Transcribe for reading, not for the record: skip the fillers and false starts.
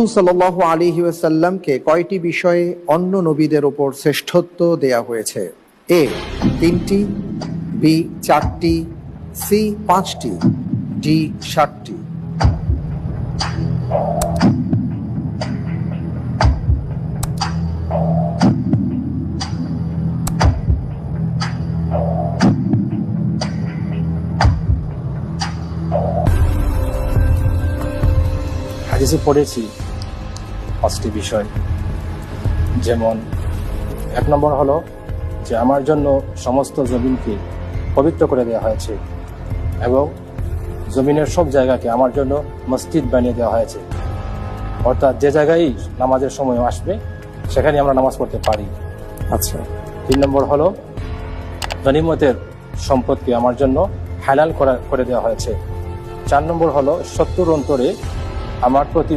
রাসূল সাল্লাল্লাহু আলাইহি ওয়াসাল্লামকে কয়টি বিষয়ে অন্য নবীদের ওপর শ্রেষ্ঠত্ব দেয়া হয়েছে? এ 3টি, বি 4টি, সি 5টি, ডি 7টি। হাদিসে পড়েছি 5টি বিষয়। যেমন 1 নম্বর হলো যে আমার জন্য সমস্ত জমিনকে পবিত্র করে দেওয়া হয়েছে এবং জমিনের সব জায়গাকে আমার জন্য মসজিদ বানিয়ে দেওয়া হয়েছে, অর্থাৎ যে জায়গায় নামাজের সময় আসবে সেখানে আমরা নামাজ পড়তে পারি। আচ্ছা। 3 নম্বর হলো গনিমতের সম্পদকে আমার জন্য হালাল করে দেওয়া হয়েছে। 4 নম্বর হলো শত্রুর অন্তরে আমার প্রতি